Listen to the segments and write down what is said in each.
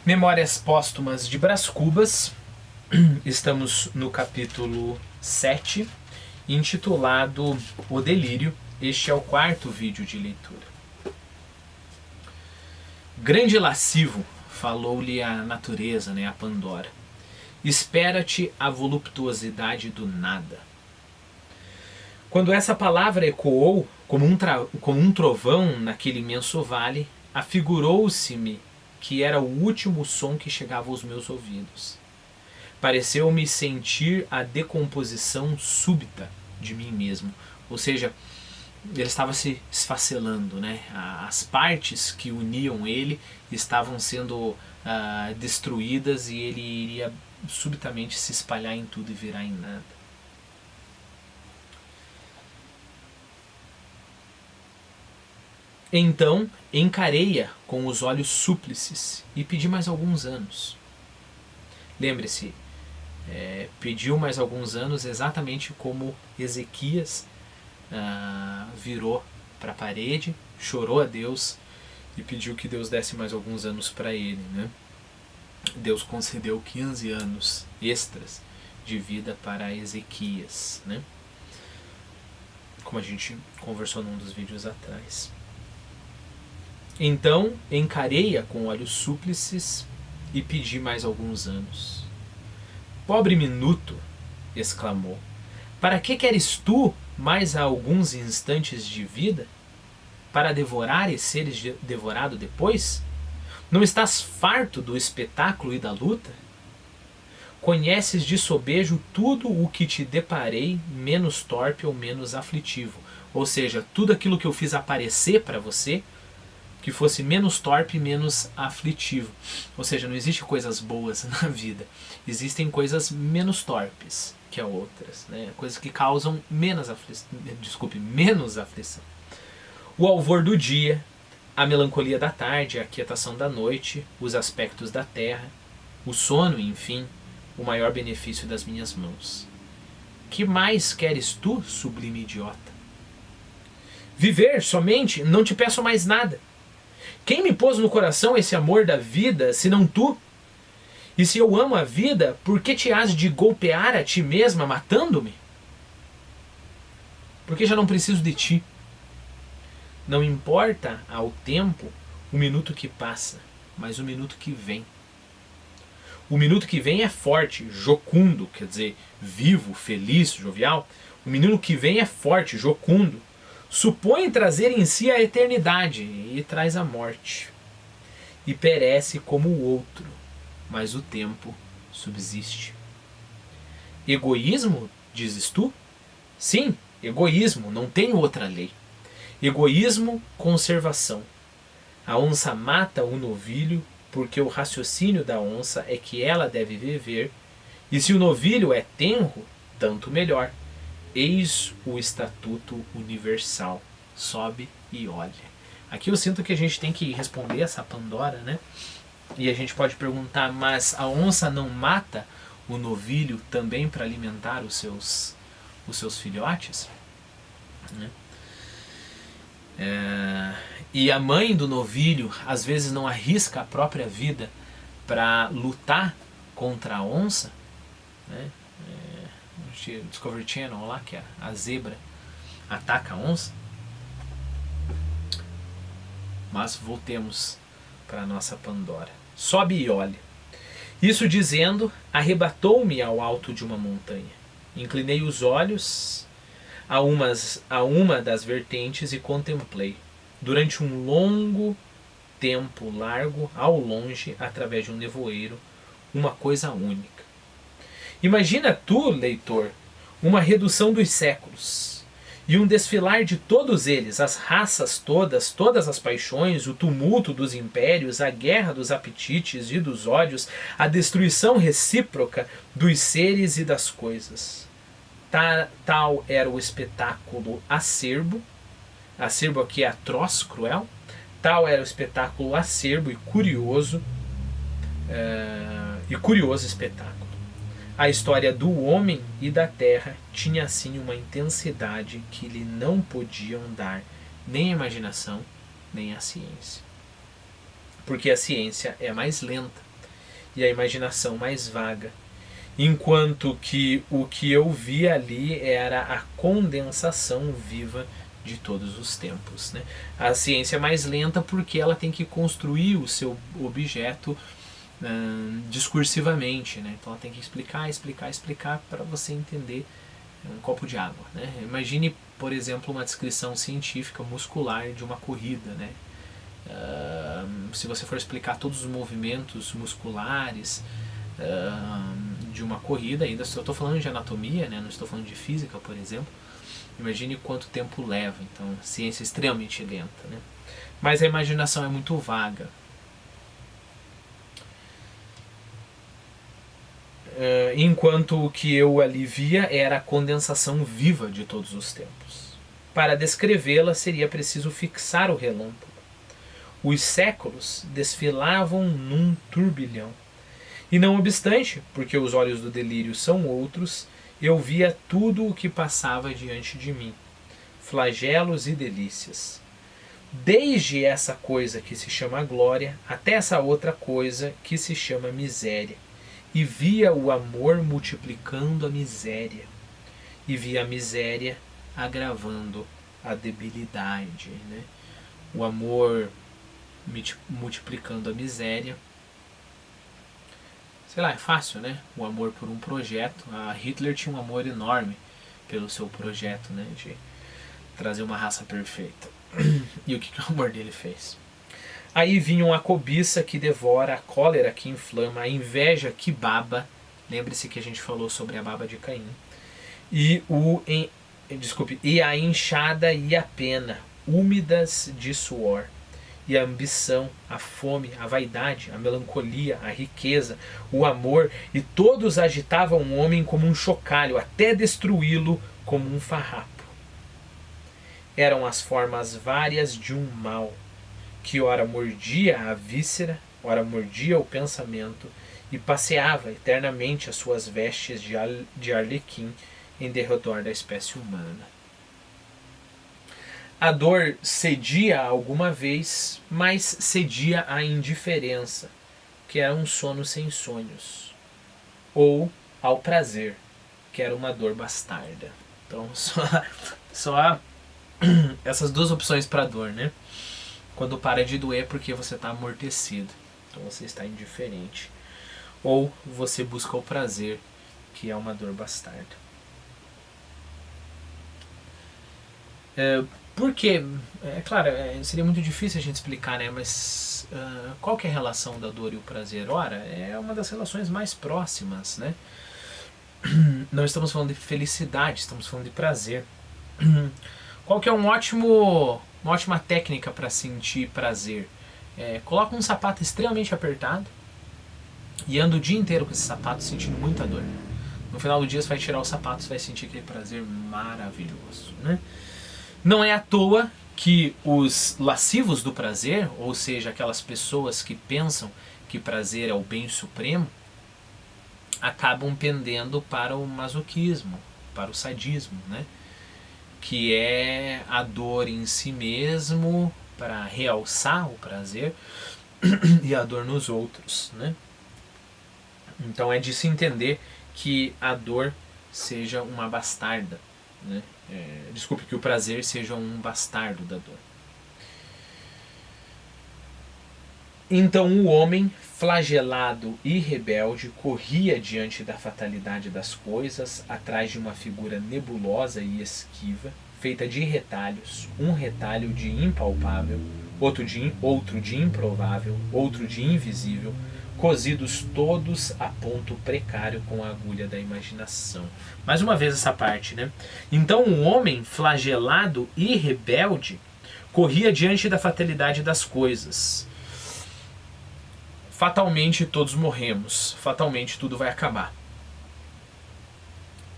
Memórias Póstumas de Brás Cubas. Estamos no capítulo 7, intitulado O Delírio. Este é o quarto vídeo de leitura. Grande lascivo, falou-lhe a natureza, a Pandora. Espera-te a voluptuosidade do nada. Quando essa palavra ecoou como um trovão naquele imenso vale, afigurou-se-me que era o último som que chegava aos meus ouvidos. Pareceu-me sentir a decomposição súbita de mim mesmo. Ou seja, ele estava se esfacelando, As partes que uniam ele estavam sendo destruídas e ele iria subitamente se espalhar em tudo e virar em nada. Então encarei-a com os olhos súplices e pedi mais alguns anos. Lembre-se, pediu mais alguns anos exatamente como Ezequias virou para a parede, chorou a Deus e pediu que Deus desse mais alguns anos para ele. Deus concedeu 15 anos extras de vida para Ezequias, como a gente conversou num dos vídeos atrás. Então encarei-a com olhos súplices e pedi mais alguns anos. Pobre minuto, exclamou, para que queres tu mais alguns instantes de vida? Para devorar e seres devorado depois? Não estás farto do espetáculo e da luta? Conheces de sobejo tudo o que te deparei, menos torpe ou menos aflitivo. Ou seja, tudo aquilo que eu fiz aparecer para você, que fosse menos torpe e menos aflitivo. Ou seja, não existe coisas boas na vida. Existem coisas menos torpes que outras. Coisas que causam menos aflição. O alvor do dia, a melancolia da tarde, a quietação da noite, os aspectos da terra, o sono, enfim, o maior benefício das minhas mãos. Que mais queres tu, sublime idiota? Viver somente, não te peço mais nada. Quem me pôs no coração esse amor da vida, senão tu? E se eu amo a vida, por que te has de golpear a ti mesma, matando-me? Porque já não preciso de ti. Não importa ao tempo o minuto que passa, mas o minuto que vem. O minuto que vem é forte, jocundo, quer dizer, vivo, feliz, jovial. O minuto que vem é forte, jocundo. Supõe trazer em si a eternidade e traz a morte. E perece como o outro, mas o tempo subsiste. Egoísmo, dizes tu? Sim, egoísmo, não tenho outra lei. Egoísmo, conservação. A onça mata o novilho porque o raciocínio da onça é que ela deve viver, e se o novilho é tenro, tanto melhor. Eis o estatuto universal. Sobe e olha. Aqui eu sinto que a gente tem que responder essa Pandora, E a gente pode perguntar, mas a onça não mata o novilho também para alimentar os seus filhotes? E a mãe do novilho às vezes não arrisca a própria vida para lutar contra a onça, Discovery Channel lá, que a zebra ataca a onça. Mas voltemos para a nossa Pandora. Sobe e olhe. Isso dizendo, arrebatou-me ao alto de uma montanha. Inclinei os olhos a uma das vertentes e contemplei, durante um longo tempo largo, ao longe, através de um nevoeiro, uma coisa única. Imagina tu, leitor, uma redução dos séculos e um desfilar de todos eles, as raças todas as paixões, o tumulto dos impérios, a guerra dos apetites e dos ódios, a destruição recíproca dos seres e das coisas. Tal era o espetáculo acerbo aqui é atroz, cruel, tal era o espetáculo acerbo e curioso espetáculo. A história do homem e da terra tinha assim uma intensidade que lhe não podiam dar nem a imaginação, nem a ciência. Porque a ciência é mais lenta, e a imaginação mais vaga. Enquanto que o que eu vi ali era a condensação viva de todos os tempos, né? A ciência é mais lenta porque ela tem que construir o seu objeto discursivamente, né? Então ela tem que explicar para você entender um copo de água, né? Imagine, por exemplo, uma descrição científica muscular de uma corrida, né? Se você for explicar todos os movimentos musculares de uma corrida, ainda se eu estou falando de anatomia, né? Não estou falando de física, por exemplo, imagine quanto tempo leva. Então, a ciência é extremamente lenta, né? Mas a imaginação é muito vaga. Enquanto o que eu ali via era a condensação viva de todos os tempos. Para descrevê-la seria preciso fixar o relâmpago. Os séculos desfilavam num turbilhão. E não obstante, porque os olhos do delírio são outros, eu via tudo o que passava diante de mim, flagelos e delícias. Desde essa coisa que se chama glória, até essa outra coisa que se chama miséria. E via o amor multiplicando a miséria, e via a miséria agravando a debilidade, né? O amor multiplicando a miséria. Sei lá, é fácil, né? O amor por um projeto. A Hitler tinha um amor enorme pelo seu projeto, né? De trazer uma raça perfeita. E o que o amor dele fez? Aí vinham a cobiça que devora, a cólera que inflama, a inveja que baba. Lembre-se que a gente falou sobre a baba de Caim. E a enxada e a pena, úmidas de suor. E a ambição, a fome, a vaidade, a melancolia, a riqueza, o amor, e todos agitavam o homem como um chocalho, até destruí-lo como um farrapo. Eram as formas várias de um mal, que ora mordia a víscera, ora mordia o pensamento, e passeava eternamente as suas vestes de arlequim em derredor da espécie humana. A dor cedia alguma vez, mas cedia à indiferença, que era um sono sem sonhos, ou ao prazer, que era uma dor bastarda. Então, só há essas duas opções para dor, né? Quando para de doer é porque você está amortecido, então você está indiferente. Ou você busca o prazer, que é uma dor bastarda. Porque, é claro, seria muito difícil a gente explicar, né? Mas qual que é a relação da dor e o prazer? Ora, é uma das relações mais próximas, né? Não estamos falando de felicidade, estamos falando de prazer. Qual que é uma ótima técnica para sentir prazer? Coloca um sapato extremamente apertado e anda o dia inteiro com esse sapato sentindo muita dor. No final do dia você vai tirar o sapato e vai sentir aquele prazer maravilhoso, né? Não é à toa que os lascivos do prazer, ou seja, aquelas pessoas que pensam que prazer é o bem supremo, acabam pendendo para o masoquismo, para o sadismo, né? Que é a dor em si mesmo para realçar o prazer e a dor nos outros, né? Então é de se entender que a dor seja uma bastarda, né? Desculpe, que o prazer seja um bastardo da dor. Então o homem, flagelado e rebelde, corria diante da fatalidade das coisas, atrás de uma figura nebulosa e esquiva, feita de retalhos, um retalho de impalpável, outro de improvável, outro de invisível, cozidos todos a ponto precário com a agulha da imaginação. Mais uma vez essa parte, né? Então o homem, flagelado e rebelde, corria diante da fatalidade das coisas. Fatalmente todos morremos, fatalmente tudo vai acabar.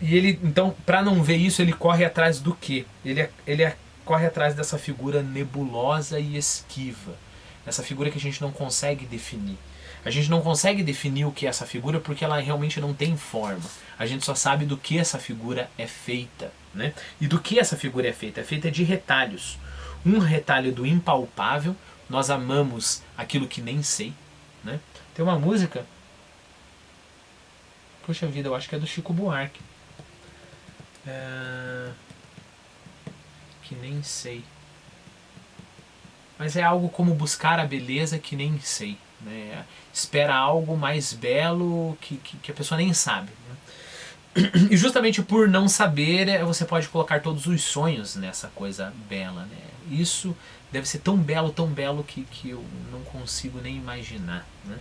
E ele, então, para não ver isso, ele corre atrás do quê? Ele corre atrás dessa figura nebulosa e esquiva. Essa figura que a gente não consegue definir. A gente não consegue definir o que é essa figura porque ela realmente não tem forma. A gente só sabe do que essa figura é feita, né? E do que essa figura é feita? É feita de retalhos. Um retalho do impalpável. Nós amamos aquilo que nem sei, né? Tem uma música Puxa vida, eu acho que é do Chico Buarque. Que nem sei. Mas é algo como buscar a beleza que nem sei. Né? Espera algo mais belo que a pessoa nem sabe. Né? E justamente por não saber, você pode colocar todos os sonhos nessa coisa bela. Né? Isso deve ser tão belo que eu não consigo nem imaginar. Né?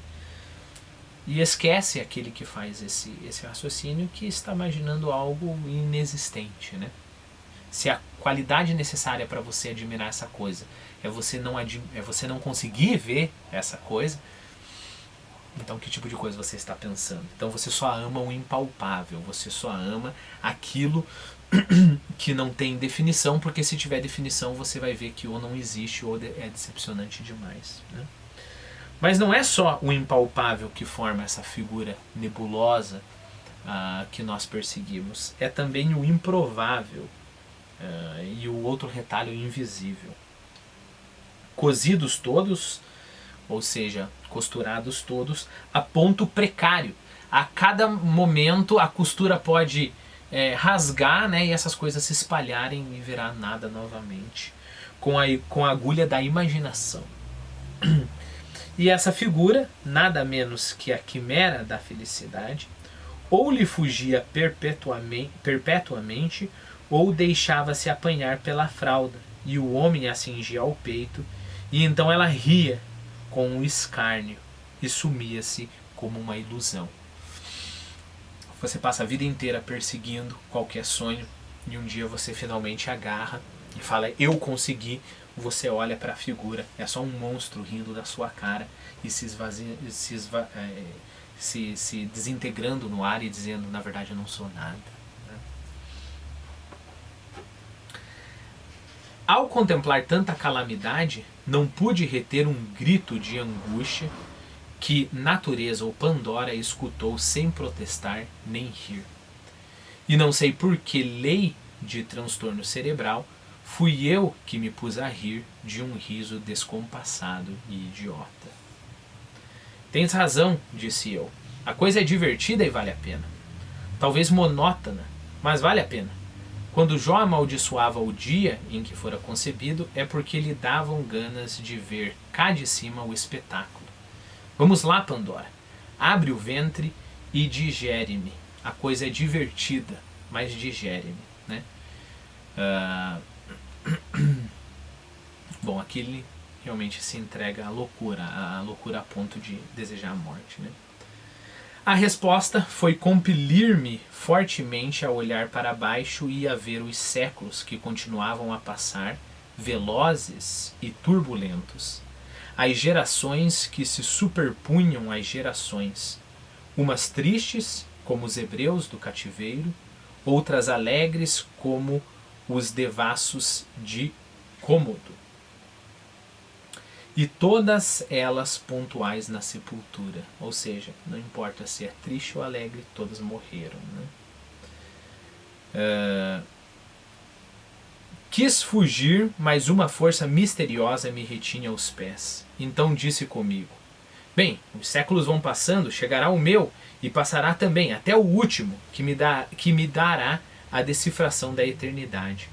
E esquece aquele que faz esse raciocínio que está imaginando algo inexistente. Né? Se a qualidade necessária para você admirar essa coisa é você não conseguir ver essa coisa, então que tipo de coisa você está pensando? Então você só ama o impalpável, você só ama aquilo que não tem definição, porque se tiver definição você vai ver que ou não existe ou é decepcionante demais. Né? Mas não é só o impalpável que forma essa figura nebulosa que nós perseguimos, é também o improvável e o outro retalho invisível. Cozidos todos, ou seja, costurados todos, a ponto precário. A cada momento a costura pode rasgar, né, e essas coisas se espalharem e virar nada novamente, com a agulha da imaginação. E essa figura, nada menos que a quimera da felicidade, ou lhe fugia perpetuamente ou deixava-se apanhar pela fralda, e o homem a cingia ao peito, e então ela ria com um escárnio e sumia-se como uma ilusão. Você passa a vida inteira perseguindo qualquer sonho e um dia você finalmente agarra e fala, eu consegui. Você olha para a figura, é só um monstro rindo da sua cara e se desintegrando no ar e dizendo, na verdade eu não sou nada. Ao contemplar tanta calamidade, não pude reter um grito de angústia que natureza ou Pandora escutou sem protestar nem rir. E não sei por que lei de transtorno cerebral, fui eu que me pus a rir de um riso descompassado e idiota. Tens razão, disse eu. A coisa é divertida e vale a pena. Talvez monótona, mas vale a pena. Quando Jó amaldiçoava o dia em que fora concebido, é porque lhe davam ganas de ver cá de cima o espetáculo. Vamos lá, Pandora. Abre o ventre e digere-me. A coisa é divertida, mas digere-me. Né? Bom, aqui ele realmente se entrega à loucura a ponto de desejar a morte. Né? A resposta foi compelir-me fortemente a olhar para baixo e a ver os séculos que continuavam a passar, velozes e turbulentos. As gerações que se superpunham às gerações, umas tristes, como os hebreus do cativeiro, outras alegres, como os devassos de Cômodo. E todas elas pontuais na sepultura. Ou seja, não importa se é triste ou alegre, todas morreram. Né? Quis fugir, mas uma força misteriosa me retinha aos pés. Então disse comigo, bem, os séculos vão passando, chegará o meu, e passará também, até o último, que me dará a decifração da eternidade.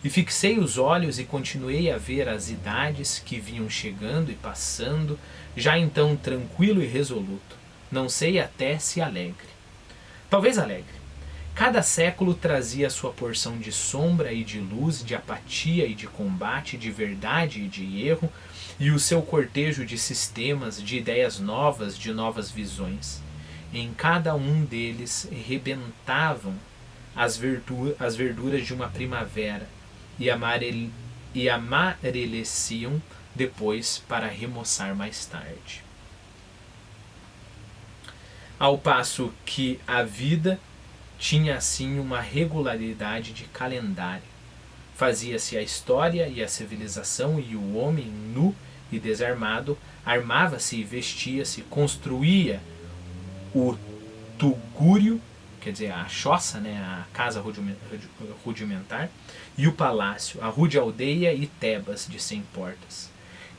E fixei os olhos e continuei a ver as idades que vinham chegando e passando, já então tranquilo e resoluto. Não sei até se alegre. Talvez alegre. Cada século trazia sua porção de sombra e de luz, de apatia e de combate, de verdade e de erro, e o seu cortejo de sistemas, de ideias novas, de novas visões. Em cada um deles rebentavam as verduras de uma primavera, e amareleciam depois para remoçar mais tarde. Ao passo que a vida tinha assim uma regularidade de calendário. Fazia-se a história e a civilização, e o homem nu e desarmado armava-se e vestia-se, construía o tugúrio, quer dizer, a choça, né, a casa rudimentar, e o palácio, a rude aldeia e Tebas de 100 portas.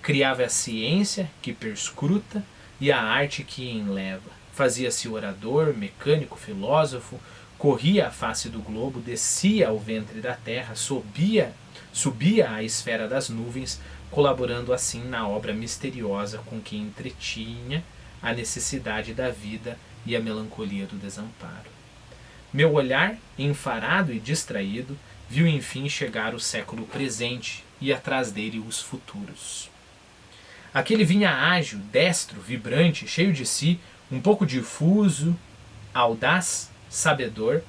Criava a ciência que perscruta e a arte que enleva. fazia-se orador, mecânico, filósofo, corria a face do globo, descia ao ventre da terra, subia à esfera das nuvens, colaborando assim na obra misteriosa com que entretinha a necessidade da vida e a melancolia do desamparo. Meu olhar, enfarado e distraído, viu enfim chegar o século presente e atrás dele os futuros. Aquele vinha ágil, destro, vibrante, cheio de si, um pouco difuso, audaz, sabedor,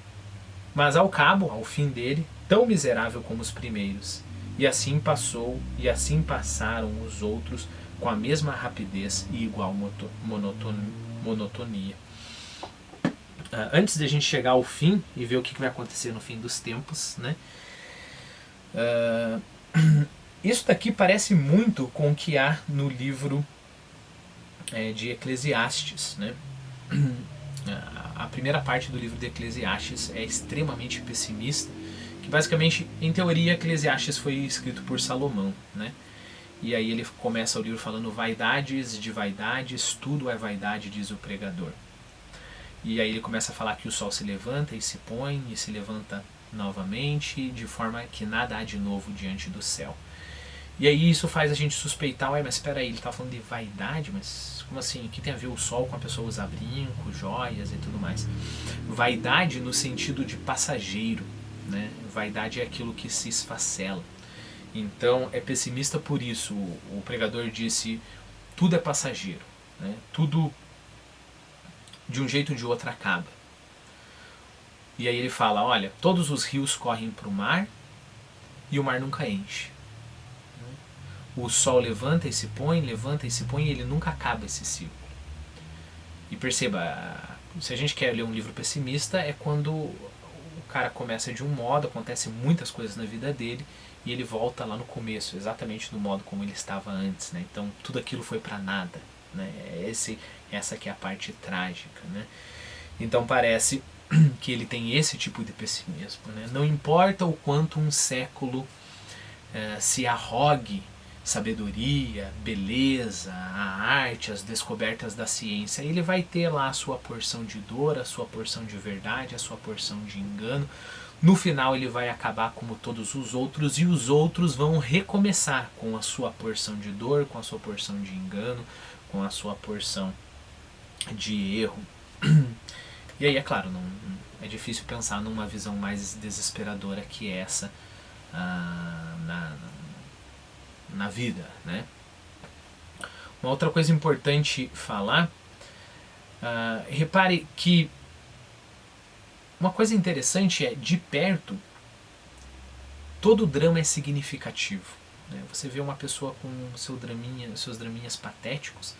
mas ao cabo, ao fim dele, tão miserável como os primeiros. E assim passou, e assim passaram os outros com a mesma rapidez e igual monotonia. Antes de a gente chegar ao fim e ver o que vai acontecer no fim dos tempos, né? Isso daqui parece muito com o que há no livro de Eclesiastes, né? A primeira parte do livro de Eclesiastes é extremamente pessimista, que basicamente, em teoria, Eclesiastes foi escrito por Salomão, né? E aí ele começa o livro falando vaidades de vaidades, tudo é vaidade, diz o pregador. E aí ele começa a falar que o sol se levanta e se põe e se levanta novamente, de forma que nada há de novo diante do céu. E aí isso faz a gente suspeitar, mas espera aí, ele está falando de vaidade, mas como assim? O que tem a ver o sol com a pessoa usar brinco, joias e tudo mais? Vaidade no sentido de passageiro, né? Vaidade é aquilo que se esfacela. Então é pessimista por isso. O pregador disse, tudo é passageiro, né? Tudo de um jeito ou de outro acaba. E aí ele fala, olha, todos os rios correm para o mar e o mar nunca enche. O sol levanta e se põe, e ele nunca acaba esse ciclo. E perceba, se a gente quer ler um livro pessimista, é quando o cara começa de um modo, acontecem muitas coisas na vida dele, e ele volta lá no começo, exatamente no modo como ele estava antes, né? Então tudo aquilo foi para nada, né? Essa que é a parte trágica, né? Então parece que ele tem esse tipo de pessimismo, né? Não importa o quanto um século se arrogue sabedoria, beleza, a arte, as descobertas da ciência, ele vai ter lá a sua porção de dor, a sua porção de verdade, a sua porção de engano. No final ele vai acabar como todos os outros, e os outros vão recomeçar com a sua porção de dor, com a sua porção de engano, com a sua porção de erro. E aí, é claro, não é difícil pensar numa visão mais desesperadora que essa na vida, né? Uma outra coisa importante falar, repare que uma coisa interessante é, de perto, todo drama é significativo, né? Você vê uma pessoa com seus draminhas patéticos,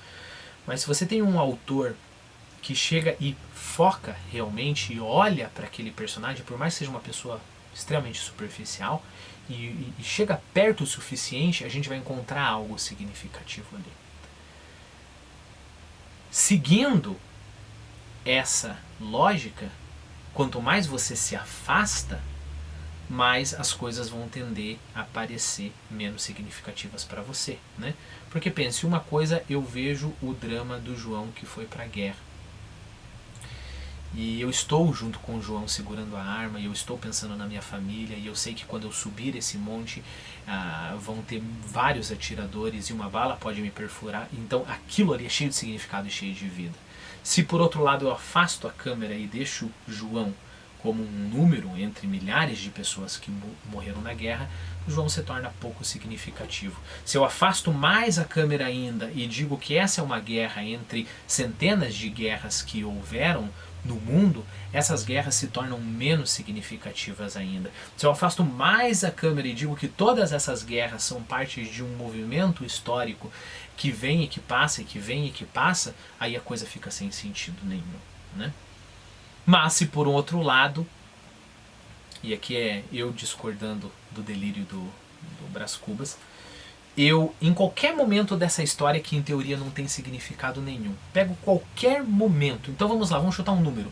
mas se você tem um autor que chega e foca realmente e olha para aquele personagem, por mais que seja uma pessoa extremamente superficial, e chega perto o suficiente, a gente vai encontrar algo significativo ali. Seguindo essa lógica, quanto mais você se afasta, mais as coisas vão tender a parecer menos significativas para você, né? Porque pense, uma coisa, eu vejo o drama do João que foi para a guerra. E eu estou junto com o João segurando a arma, e eu estou pensando na minha família, e eu sei que quando eu subir esse monte vão ter vários atiradores e uma bala pode me perfurar. Então aquilo ali é cheio de significado e cheio de vida. Se por outro lado eu afasto a câmera e deixo João como um número entre milhares de pessoas que morreram na guerra, o João se torna pouco significativo. Se eu afasto mais a câmera ainda e digo que essa é uma guerra entre centenas de guerras que houveram no mundo, essas guerras se tornam menos significativas ainda. Se eu afasto mais a câmera e digo que todas essas guerras são parte de um movimento histórico que vem e que passa, e que vem e que passa, aí a coisa fica sem sentido nenhum, né? Mas se por um outro lado, e aqui é eu discordando do delírio do Brás Cubas, eu, em qualquer momento dessa história que em teoria não tem significado nenhum, pego qualquer momento, então vamos lá, vamos chutar um número,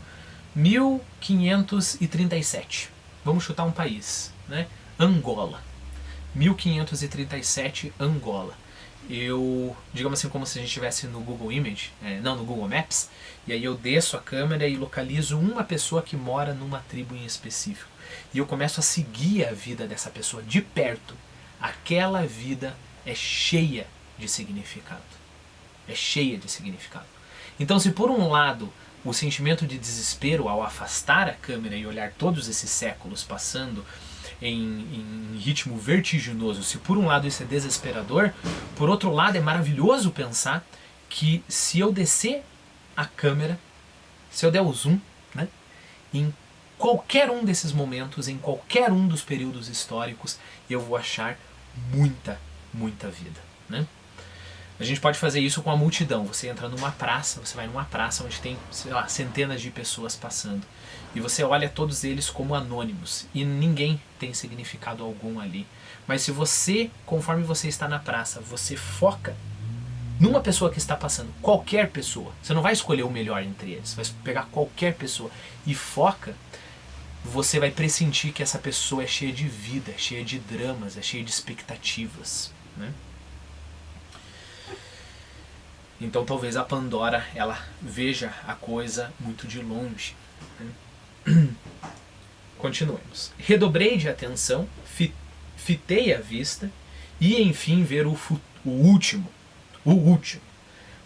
1537, vamos chutar um país, né? Angola, 1537, Angola. digamos assim, como se a gente estivesse no Google Image, não, no Google Maps, e aí eu desço a câmera e localizo uma pessoa que mora numa tribo em específico. E eu começo a seguir a vida dessa pessoa de perto. Aquela vida é cheia de significado. É cheia de significado. Então, se por um lado o sentimento de desespero ao afastar a câmera e olhar todos esses séculos passando em ritmo vertiginoso, se por um lado isso é desesperador, por outro lado é maravilhoso pensar que se eu descer a câmera, se eu der o zoom, né, em qualquer um desses momentos, em qualquer um dos períodos históricos, eu vou achar muita, muita vida, né? A gente pode fazer isso com a multidão. Você entra numa praça, você vai numa praça onde tem, sei lá, centenas de pessoas passando. E você olha todos eles como anônimos. E ninguém tem significado algum ali. Mas se você, conforme você está na praça, você foca numa pessoa que está passando, qualquer pessoa, você não vai escolher o melhor entre eles, você vai pegar qualquer pessoa e foca, você vai pressentir que essa pessoa é cheia de vida, é cheia de dramas, é cheia de expectativas, né? Então talvez a Pandora ela veja a coisa muito de longe, né? Continuemos. Redobrei de atenção, fitei a vista e enfim ver o último.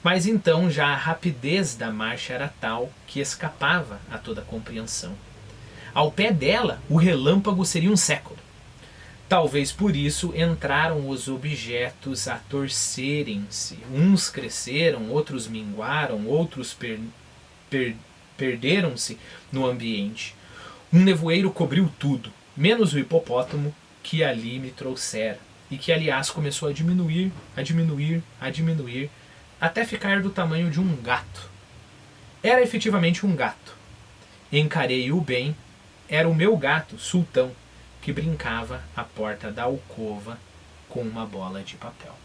Mas então já a rapidez da marcha era tal que escapava a toda compreensão. Ao pé dela, o relâmpago seria um século. Talvez por isso entraram os objetos a torcerem-se. Uns cresceram, outros minguaram, outros perderam-se no ambiente. Um nevoeiro cobriu tudo, menos o hipopótamo que ali me trouxera, e que aliás começou a diminuir, até ficar do tamanho de um gato. Era efetivamente um gato. Encarei-o bem, era o meu gato, Sultão, que brincava à porta da alcova com uma bola de papel.